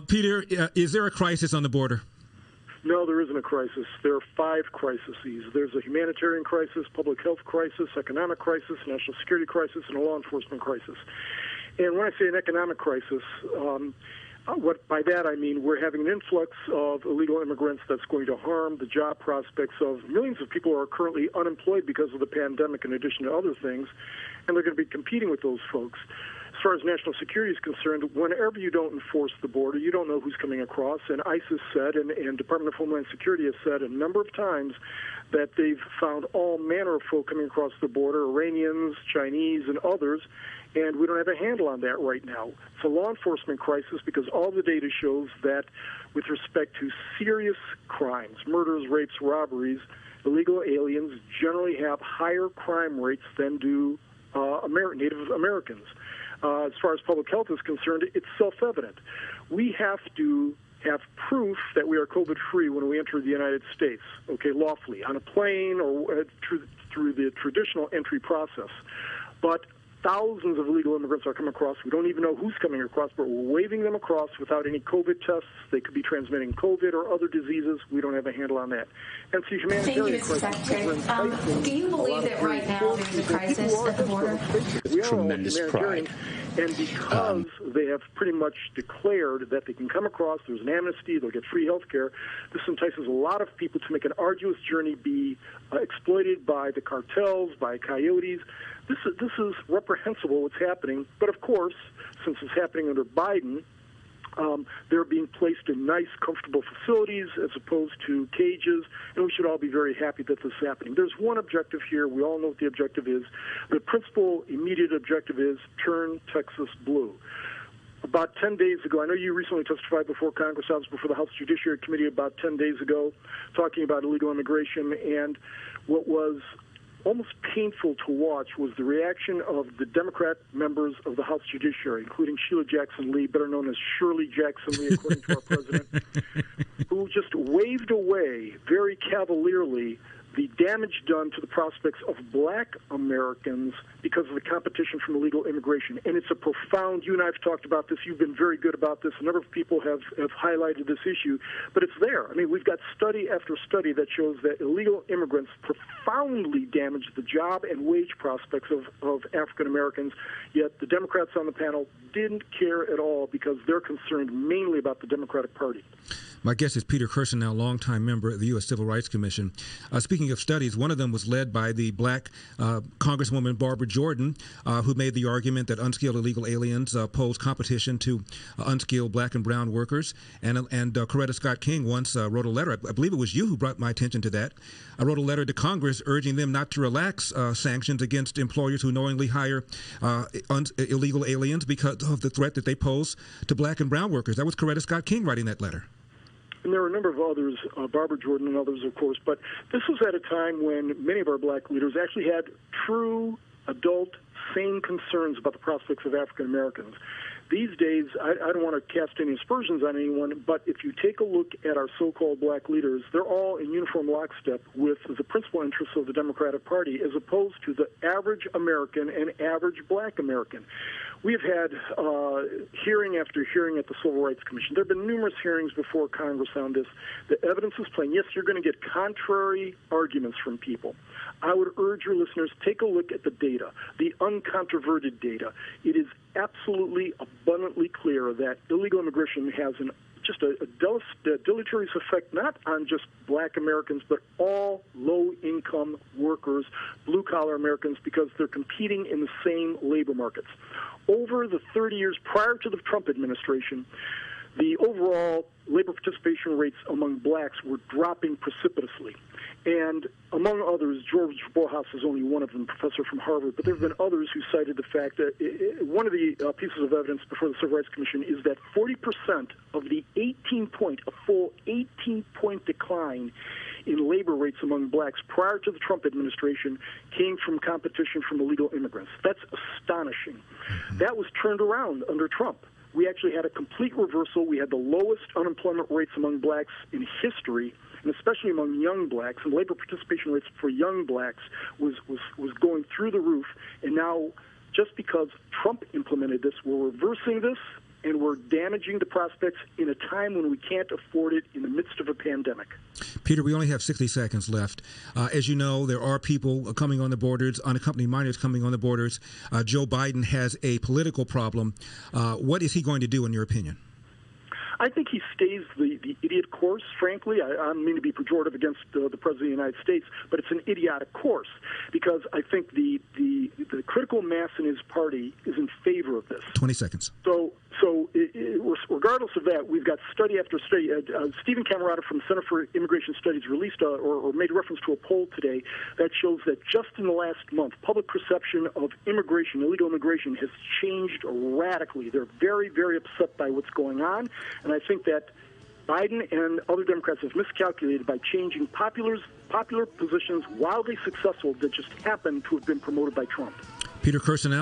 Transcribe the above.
Peter, is there a crisis on the border? No, there isn't a crisis. There are 5 crises. There's a humanitarian crisis, public health crisis, economic crisis, national security crisis, and a law enforcement crisis. And when I say an economic crisis, by that I mean we're having an influx of illegal immigrants that's going to harm the job prospects of millions of people who are currently unemployed because of the pandemic in addition to other things, and they're going to be competing with those folks. As far as national security is concerned, whenever you don't enforce the border, you don't know who's coming across. And ICE has said, and Department of Homeland Security has said a number of times that they've found all manner of folk coming across the border, Iranians, Chinese, and others, and we don't have a handle on that right now. It's a law enforcement crisis because all the data shows that with respect to serious crimes, murders, rapes, robberies, illegal aliens generally have higher crime rates than do Native Americans. As far as public health is concerned, it's self-evident. We have to have proof that we are COVID-free when we enter the United States, okay, lawfully, on a plane or through the traditional entry process. But thousands of illegal immigrants are coming across. We don't even know who's coming across, but we're waving them across without any COVID tests. They could be transmitting COVID or other diseases. We don't have a handle on that. And so humanitarian crisis. Do you believe that right now there's a crisis at the border? We are all humanitarian. And because they have pretty much declared that they can come across, there's an amnesty, they'll get free health care, this entices a lot of people to make an arduous journey, be exploited by the cartels, by coyotes. This is reprehensible what's happening. But, of course, since it's happening under Biden, they're being placed in nice, comfortable facilities as opposed to cages, and we should all be very happy that this is happening. There's one objective here. We all know what the objective is. The principal immediate objective is turn Texas blue. About 10 days ago, I know you recently testified before Congress, I was before the House Judiciary Committee about 10 days ago, talking about illegal immigration, and what was almost painful to watch was the reaction of the Democrat members of the House Judiciary, including Sheila Jackson Lee, better known as Shirley Jackson Lee, according to our president, who just waved away very cavalierly the damage done to the prospects of black Americans because of the competition from illegal immigration. And it's a profound, you and I have talked about this, you've been very good about this, a number of people have highlighted this issue, but it's there. I mean, we've got study after study that shows that illegal immigrants profoundly damage the job and wage prospects of African Americans, yet the Democrats on the panel didn't care at all because they're concerned mainly about the Democratic Party. My guest is Peter Kirsanow, longtime member of the U.S. Civil Rights Commission. Speaking of studies, one of them was led by the black Congresswoman Barbara Jordan, who made the argument that unskilled illegal aliens pose competition to unskilled black and brown workers. And Coretta Scott King once wrote a letter, I believe it was you who brought my attention to that. I wrote a letter to Congress urging them not to relax sanctions against employers who knowingly hire illegal aliens because of the threat that they pose to black and brown workers. That was Coretta Scott King writing that letter. And there are a number of others, Barbara Jordan and others, of course, but this was at a time when many of our black leaders actually had true, adult, sane concerns about the prospects of African Americans. These days, I don't want to cast any aspersions on anyone, but if you take a look at our so-called black leaders, they're all in uniform lockstep with the principal interests of the Democratic Party as opposed to the average American and average black American. We have had hearing after hearing at the Civil Rights Commission. There have been numerous hearings before Congress on this. The evidence is plain. Yes, you're going to get contrary arguments from people. I would urge your listeners, take a look at the data, the uncontroverted data. It is absolutely abundantly clear that illegal immigration has just a deleterious effect not on just black Americans, but all low-income workers, blue-collar Americans, because they're competing in the same labor markets. Over the 30 years prior to the Trump administration, the overall labor participation rates among blacks were dropping precipitously. And among others, George Borjas is only one of them, professor from Harvard, but there have been others who cited the fact that one of the pieces of evidence before the Civil Rights Commission is that 40% of the a full 18-point decline in labor rates among blacks prior to the Trump administration came from competition from illegal immigrants. That's astonishing. That was turned around under Trump. We actually had a complete reversal. We had the lowest unemployment rates among blacks in history, and especially among young blacks, and labor participation rates for young blacks was going through the roof. And now, just because Trump implemented this, we're reversing this, and we're damaging the prospects in a time when we can't afford it in the midst of a pandemic. Peter, we only have 60 seconds left. As you know, there are people coming on the borders, unaccompanied minors coming on the borders. Joe Biden has a political problem. What is he going to do, in your opinion? I think he stays the idiot course, frankly. I don't mean to be pejorative against the President of the United States, but it's an idiotic course because I think the critical mass in his party is in favor of this. 20 seconds. So regardless of that, we've got study after study. Stephen Camarata from the Center for Immigration Studies released or made reference to a poll today that shows that just in the last month, public perception of immigration, illegal immigration, has changed radically. They're very, very upset by what's going on, and I think that Biden and other Democrats have miscalculated by changing popular positions, wildly successful, that just happened to have been promoted by Trump. Peter Kirsanow.